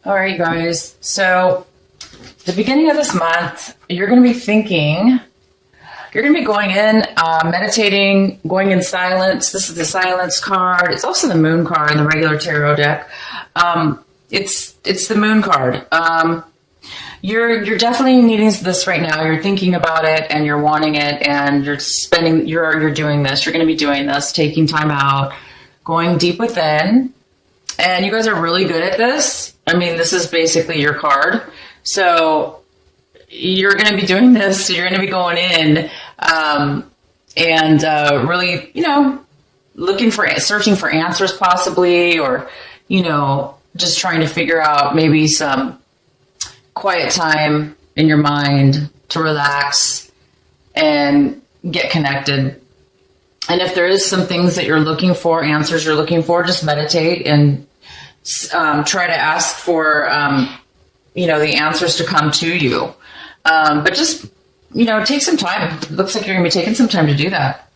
All right, guys. So, the beginning of this month, you're going to be thinking, you're going to be going in, meditating, going in silence. This is the silence card. It's also the moon card in the regular tarot deck. It's the moon card. You're definitely needing this right now. You're thinking about it and you're wanting it and you're doing this. You're going to be doing this, taking time out, going deep within. And you guys are really good at this. I mean, this is basically your card. So you're going to be doing this. So you're going to be going in and really, searching for answers possibly, or, just trying to figure out maybe some quiet time in your mind to relax and get connected. And if there is some things that you're looking for, answers you're looking for, just meditate and try to ask for, the answers to come to you. But just, take some time. It looks like you're going to be taking some time to do that.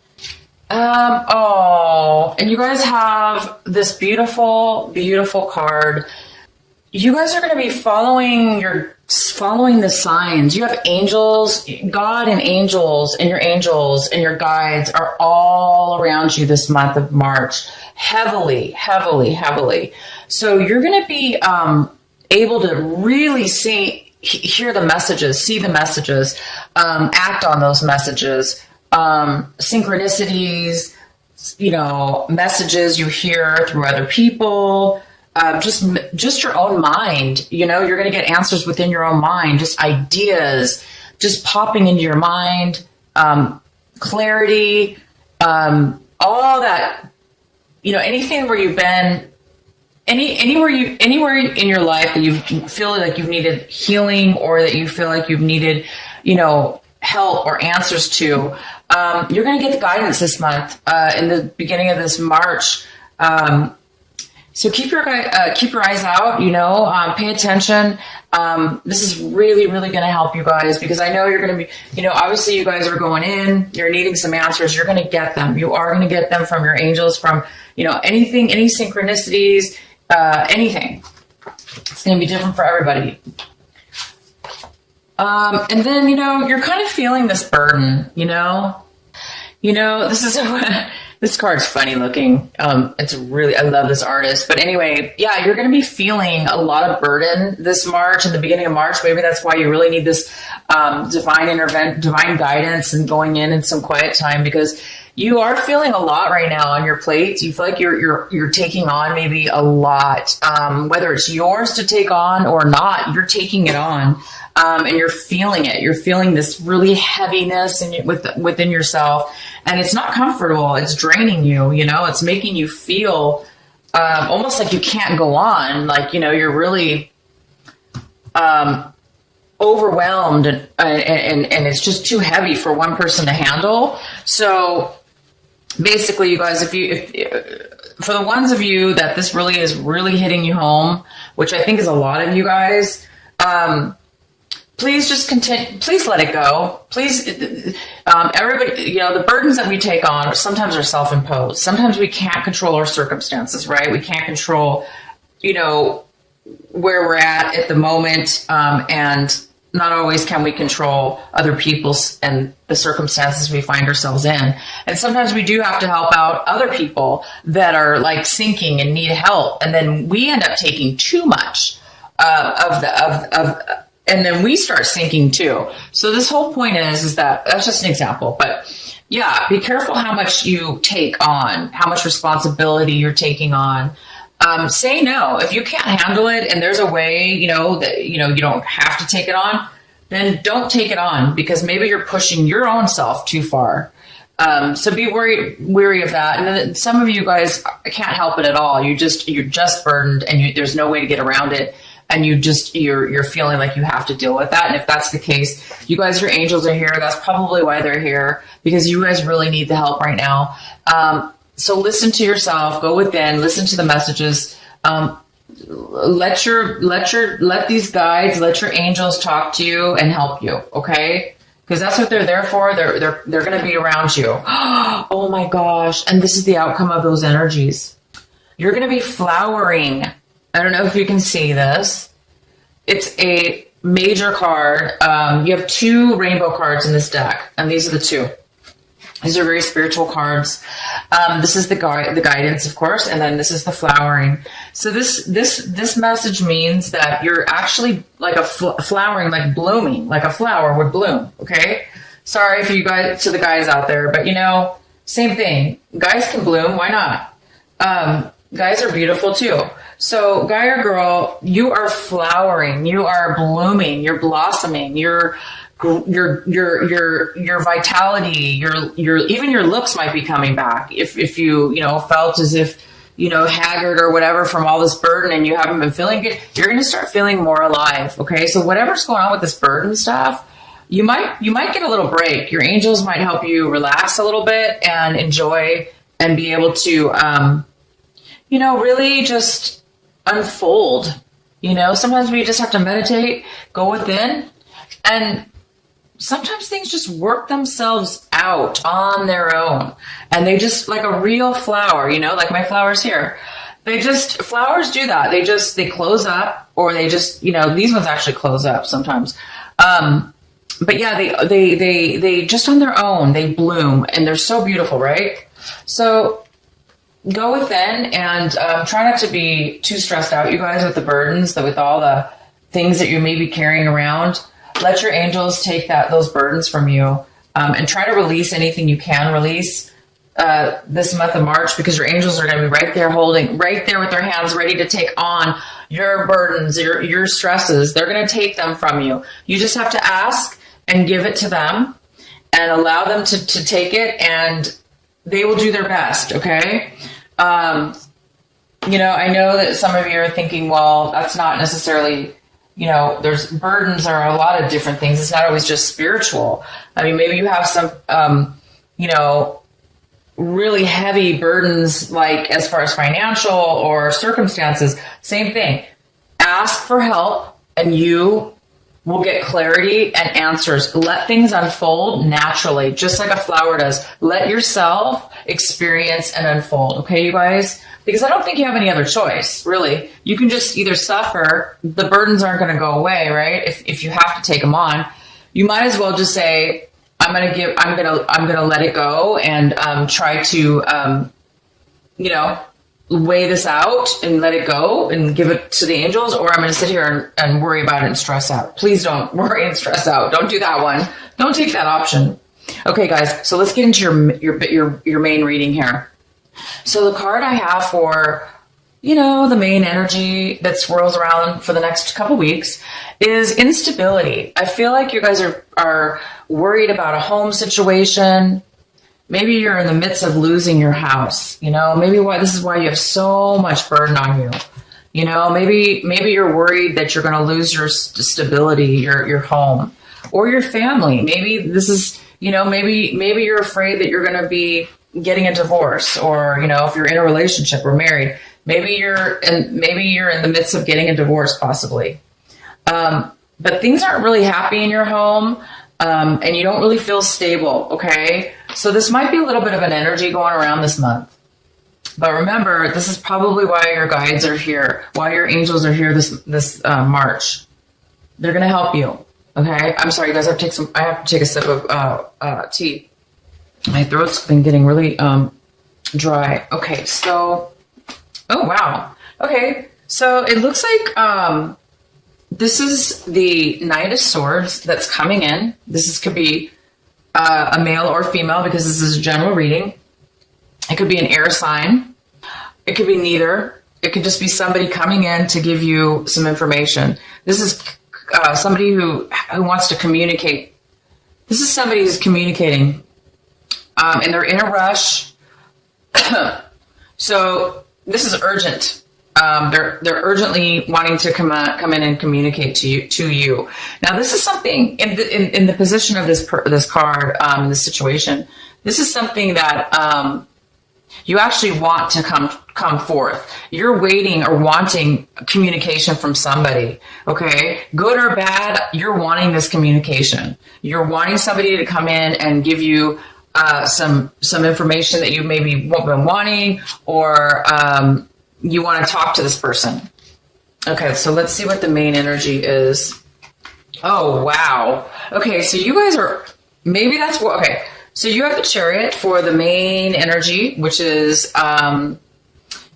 And you guys have this beautiful, beautiful card. You guys are going to be following the signs. You have angels, God and your angels and your guides are all around you this month of March. Heavily, heavily, heavily. So you're going to be able to really hear the messages, see the messages, act on those messages, synchronicities, messages you hear through other people. Just your own mind, you're going to get answers within your own mind, just ideas, just popping into your mind, clarity, all that, anything where you've been, anywhere in your life that you feel like you've needed healing or that you feel like you've needed, help or answers to, you're going to get the guidance this month, in the beginning of this March. So keep your eyes out, pay attention. This is really, really going to help you guys because I know you're going to be, obviously you guys are going in, you're needing some answers. You're going to get them. You are going to get them from your angels, from, anything, any synchronicities, anything. It's going to be different for everybody. And then, you're kind of feeling this burden, this is this card's funny looking. I love this artist. But anyway, yeah, you're going to be feeling a lot of burden this March, in the beginning of March. Maybe that's why you really need this divine guidance and going in some quiet time, because you are feeling a lot right now on your plate. You feel like you're taking on maybe a lot, whether it's yours to take on or not. You're taking it on. And you're feeling it. You're feeling this really heaviness within yourself, and it's not comfortable. It's draining you. It's making you feel almost like you can't go on. Like you're really overwhelmed, and it's just too heavy for one person to handle. So basically, you guys, for the ones of you that this really is hitting you home, which I think is a lot of you guys. Please just continue. Please let it go. Please, everybody, the burdens that we take on sometimes are self-imposed. Sometimes we can't control our circumstances, right? We can't control, where we're at the moment. And not always can we control other people's and the circumstances we find ourselves in. And sometimes we do have to help out other people that are like sinking and need help. And then we end up taking too much and then we start sinking too. So this whole point is that's just an example, but yeah, be careful how much you take on, how much responsibility you're taking on. Say no. If you can't handle it and there's a way, that, you don't have to take it on, then don't take it on, because maybe you're pushing your own self too far. So be wary of that. And then some of you guys can't help it at all. You're just burdened and there's no way to get around it. And you're feeling like you have to deal with that. And if that's the case, you guys, your angels are here. That's probably why they're here, because you guys really need the help right now. So listen to yourself, go within, listen to the messages. Let these guides, let your angels talk to you and help you. Okay. Because that's what they're there for. They're going to be around you. Oh my gosh. And this is the outcome of those energies. You're going to be flowering. I don't know if you can see this. it's a major card. You have 2 rainbow cards in this deck, and these are the 2. These are very spiritual cards. This is the guidance, of course, and then this is the flowering. So this message means that you're actually like a flowering, like blooming, like a flower would bloom. Okay. Sorry for you guys, to the guys out there, but same thing. Guys can bloom. Why not? Guys are beautiful too. So guy or girl, you are flowering. You are blooming. You're blossoming. Your vitality, even your looks might be coming back. If you felt as if haggard or whatever from all this burden and you haven't been feeling good, you're going to start feeling more alive. Okay, so whatever's going on with this burden stuff, you might get a little break. Your angels might help you relax a little bit and enjoy and be able to really just unfold. Sometimes we just have to meditate, go within, and sometimes things just work themselves out on their own. And they just, like a real flower, like my flowers here. Flowers do that. They close up, or they just, these ones actually close up sometimes. But yeah, they just on their own, they bloom, and they're so beautiful, right? So go within and try not to be too stressed out, you guys, with the burdens, with all the things that you may be carrying around. Let your angels take those burdens from you, and try to release anything you can release this month of March, because your angels are going to be right there with their hands ready to take on your burdens, your stresses. They're going to take them from you. You just have to ask and give it to them and allow them to take it, and they will do their best. Okay. I know that some of you are thinking, well, that's not necessarily, there's burdens are a lot of different things. It's not always just spiritual. I mean, maybe you have some, really heavy burdens, like as far as financial or circumstances. Same thing. Ask for help and you will get clarity and answers. Let things unfold naturally, just like a flower does. Let yourself experience and unfold. Okay, you guys? Because I don't think you have any other choice, really. You can just either suffer. The burdens aren't going to go away, right? If you have to take them on, you might as well just say, I'm going to let it go and try to, weigh this out and let it go and give it to the angels, or I'm going to sit here and worry about it and stress out. Please don't worry and stress out. Don't do that one. Don't take that option. Okay, guys. So let's get into your main reading here. So the card I have for, the main energy that swirls around for the next couple weeks is instability. I feel like you guys are worried about a home situation. Maybe you're in the midst of losing your house. Maybe this is why you have so much burden on you. Maybe you're worried that you're going to lose your stability, your home, or your family. Maybe this is, maybe you're afraid that you're going to be getting a divorce, or if you're in a relationship or married, maybe you're in the midst of getting a divorce, possibly. But things aren't really happy in your home, and you don't really feel stable. Okay, so this might be a little bit of an energy going around this month. But remember, this is probably why your guides are here, why your angels are here this March. They're going to help you. Okay, I'm sorry, you guys. I have to take a sip of tea. My throat's been getting really dry. Okay, so, oh wow. Okay, so it looks like this is the Knight of Swords that's coming in. Could be a male or female, because this is a general reading. It could be an air sign. It could be neither. It could just be somebody coming in to give you some information. This is somebody who wants to communicate. This is somebody who's communicating. And they're in a rush. So this is urgent. They're urgently wanting to come in and communicate to you. Now, this is something in the position of this card, this situation. This is something that you actually want to come forth. You're waiting or wanting communication from somebody. Okay, good or bad, you're wanting this communication. You're wanting somebody to come in and give you some information that you maybe been wanting, or you want to talk to this person. Okay, so let's see what the main energy is. Oh, wow. Okay, so you guys are, maybe that's what, okay. So you have the Chariot for the main energy, which is,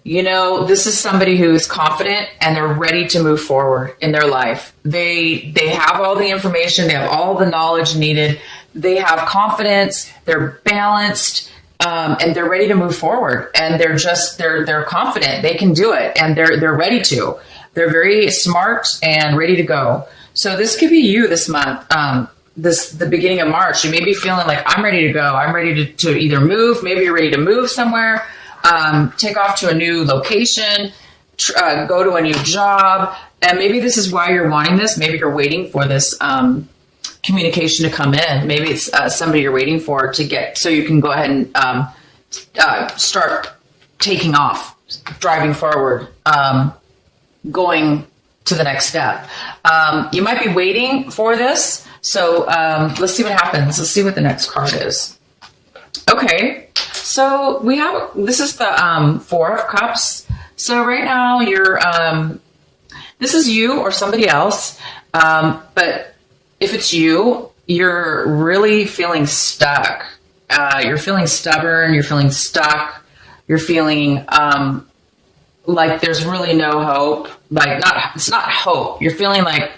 this is somebody who is confident and they're ready to move forward in their life. They have all the information. They have all the knowledge needed. They have confidence. They're balanced, and they're ready to move forward. And they're confident. They can do it, and they're ready to. They're very smart and ready to go. So this could be you this month. The beginning of March, you may be feeling like, I'm ready to go. I'm ready to either move. Maybe you're ready to move somewhere, take off to a new location, go to a new job. And maybe this is why you're wanting this. Maybe you're waiting for this communication to come in. Maybe it's somebody you're waiting for to get, so you can go ahead and start taking off, driving forward, going to the next step. You might be waiting for this. So let's see what happens. Let's see what the next card is. Okay. So this is the Four of Cups. So right now this is you or somebody else. But if it's you, you're really feeling stuck. You're feeling stubborn. You're feeling stuck. You're feeling, like there's really no hope. It's not hope. You're feeling like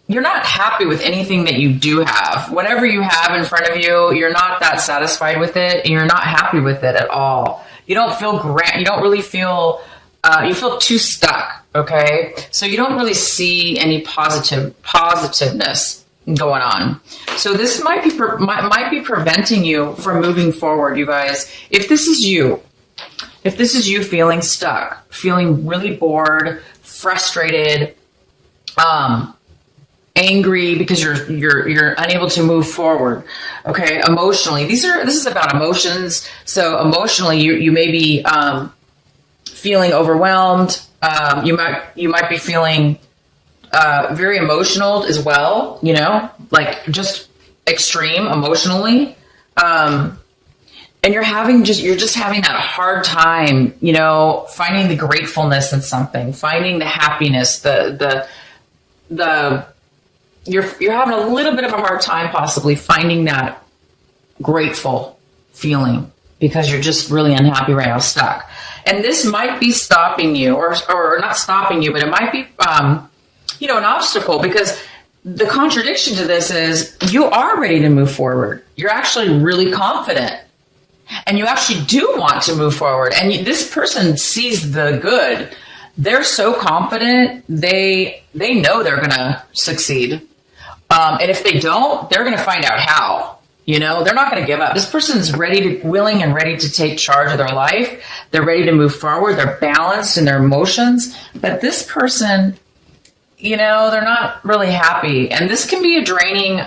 you're not happy with anything that you do have. Whatever you have in front of you, you're not that satisfied with it, and you're not happy with it at all. You don't feel great. You don't really feel, you feel too stuck, okay? So you don't really see any positiveness going on. So this might be preventing you from moving forward, you guys. If this is you feeling stuck, feeling really bored, frustrated, angry because you're unable to move forward. Okay, emotionally, this is about emotions. So emotionally, you may be feeling overwhelmed. You might be feeling very emotional as well. Like just extreme emotionally. And you're just having that hard time, finding the gratefulness in something, finding the happiness, you're having a little bit of a hard time possibly finding that grateful feeling because you're just really unhappy right now, stuck. And this might be stopping you or not stopping you, but it might be, an obstacle, because the contradiction to this is you are ready to move forward. You're actually really confident. And you actually do want to move forward. And this person sees the good. They're so confident. They know they're going to succeed. And if they don't, they're going to find out how. They're not going to give up. This person's willing and ready to take charge of their life. They're ready to move forward. They're balanced in their emotions. But this person, they're not really happy. And this can be a draining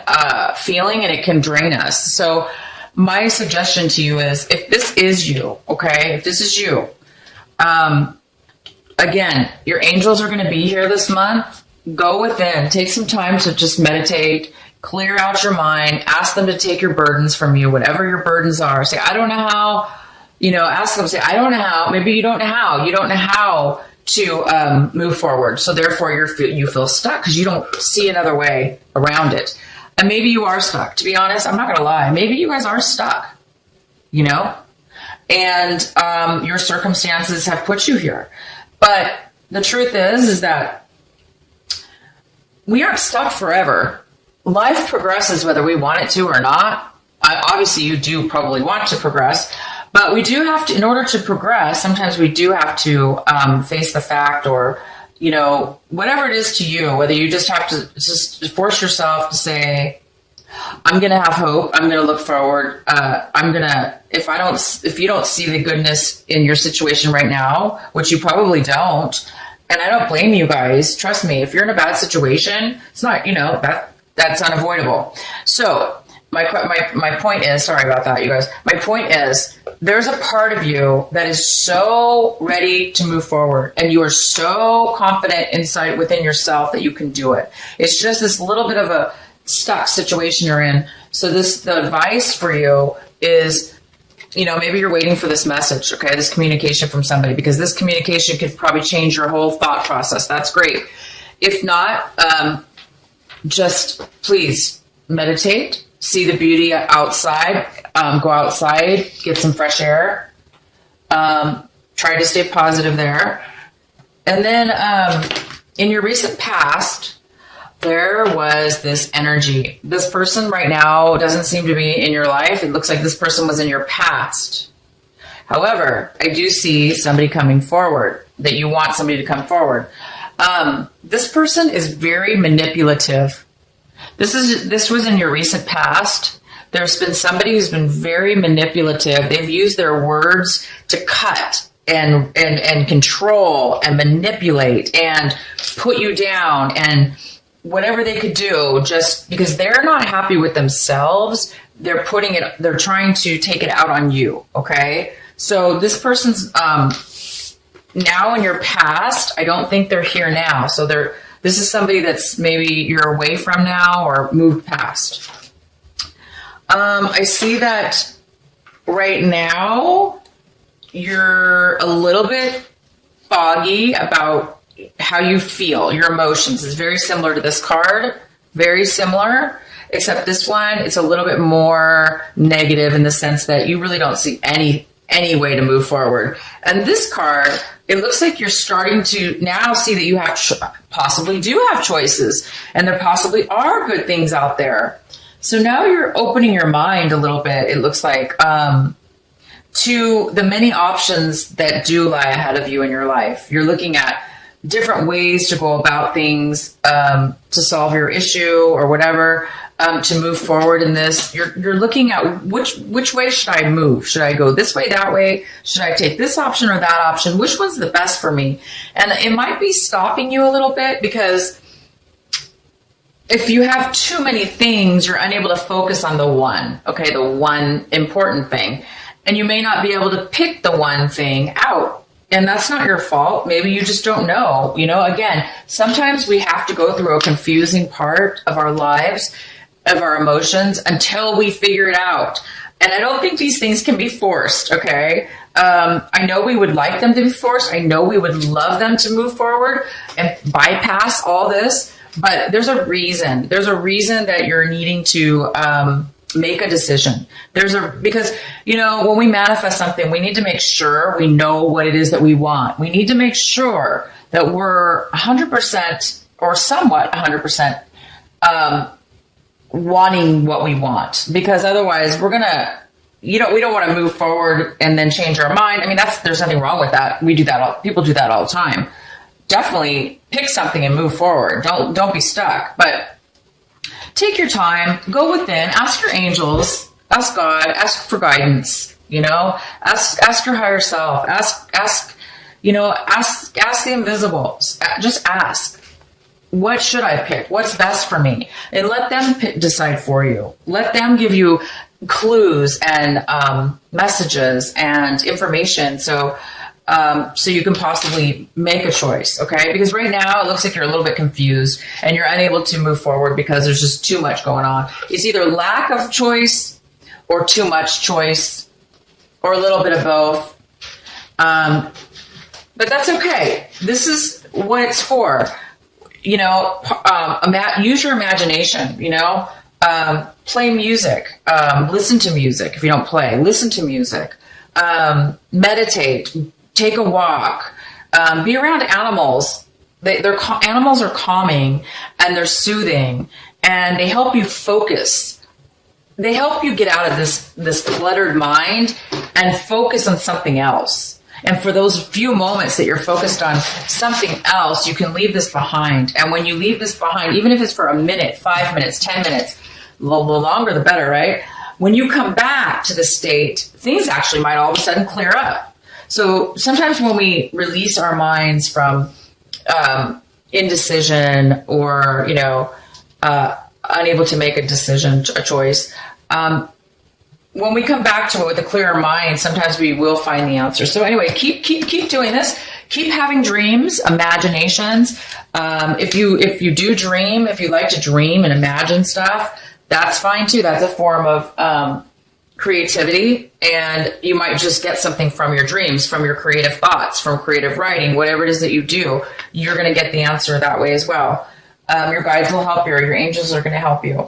feeling, and it can drain us. So my suggestion to you is, if this is you, okay, if this is you, again, your angels are going to be here this month. Go within, take some time to just meditate, clear out your mind, ask them to take your burdens from you, whatever your burdens are. Say, I don't know how, ask them, say, I don't know how. Maybe you don't know how. You don't know how to move forward. So therefore you feel stuck because you don't see another way around it. And maybe you are stuck. To be honest, I'm not going to lie. Maybe you guys are stuck, and your circumstances have put you here. But the truth is that we aren't stuck forever. Life progresses whether we want it to or not. Obviously, you do probably want to progress, but we do have to, in order to progress, sometimes we do have to face the fact, or, whatever it is to you, whether you just have to just force yourself to say, I'm going to have hope. I'm going to look forward. If you don't see the goodness in your situation right now, which you probably don't, and I don't blame you guys. Trust me, if you're in a bad situation, it's not, that's unavoidable. So my point is, sorry about that, you guys. My point is, there's a part of you that is so ready to move forward, and you are so confident inside within yourself that you can do it. It's just this little bit of a stuck situation you're in. So the advice for you is maybe you're waiting for this message, okay, this communication from somebody, because this communication could probably change your whole thought process. That's great. If not, just please meditate, see the beauty outside, go outside, get some fresh air, try to stay positive there. And then in your recent past, there was this energy. This person right now doesn't seem to be in your life. It looks like this person was in your past. However, I do see somebody coming forward, that you want somebody to come forward. This person is very manipulative. This was in your recent past. There's been somebody who's been very manipulative. They've used their words to cut and control and manipulate and put you down and whatever they could do, just because they're not happy with themselves, they're trying to take it out on you. Okay. So this person's, now in your past, I don't think they're here now. So this is somebody that's maybe you're away from now or moved past. I see that right now you're a little bit foggy about how you feel, your emotions. Is very similar to this card, very similar, except this one, it's a little bit more negative in the sense that you really don't see any way to move forward. And this card, it looks like you're starting to now see that you possibly do have choices, and there possibly are good things out there. So now you're opening your mind a little bit, it looks like, to the many options that do lie ahead of you in your life. You're looking at different ways to go about things, to solve your issue or whatever, to move forward in this. You're looking at which way should I move? Should I go this way, that way? Should I take this option or that option? Which one's the best for me? And it might be stopping you a little bit, because if you have too many things, you're unable to focus on the one important thing. And you may not be able to pick the one thing out. And that's not your fault. Maybe you just don't know. Again, sometimes we have to go through a confusing part of our lives, of our emotions, until we figure it out. And I don't think these things can be forced, okay? I know we would like them to be forced. I know we would love them to move forward and bypass all this. But there's a reason. There's a reason that you're needing to make a decision. Because when we manifest something, we need to make sure we know what it is that we want. We need to make sure that we're 100% or somewhat 100% wanting what we want, because otherwise we're gonna, we don't want to move forward and then change our mind. I mean, there's nothing wrong with that. We do that. People do that all the time. Definitely pick something and move forward. Don't be stuck, but take your time, go within, ask your angels, ask God, ask for guidance, ask your higher self, ask the invisibles. Just ask, what should I pick? What's best for me? And let them decide for you. Let them give you clues and messages and information. So you can possibly make a choice, okay? Because right now it looks like you're a little bit confused and you're unable to move forward because there's just too much going on. It's either lack of choice or too much choice, or a little bit of both. But that's okay. This is what it's for. Use your imagination, play music, listen to music. If you don't play, listen to music, meditate, take a walk, be around animals. Animals are calming and they're soothing, and they help you focus. They help you get out of this cluttered mind and focus on something else. And for those few moments that you're focused on something else, you can leave this behind. And when you leave this behind, even if it's for a minute, 5 minutes, 10 minutes, the longer the better, right? When you come back to the state, things actually might all of a sudden clear up. So sometimes when we release our minds from indecision or, unable to make a decision, a choice, when we come back to it with a clearer mind, sometimes we will find the answer. So anyway, keep doing this. Keep having dreams, imaginations. If you do dream, if you like to dream and imagine stuff, that's fine too. That's a form of creativity, and you might just get something from your dreams, from your creative thoughts, from creative writing, whatever it is that you do, you're going to get the answer that way as well. Your guides will help you, or your angels are going to help you.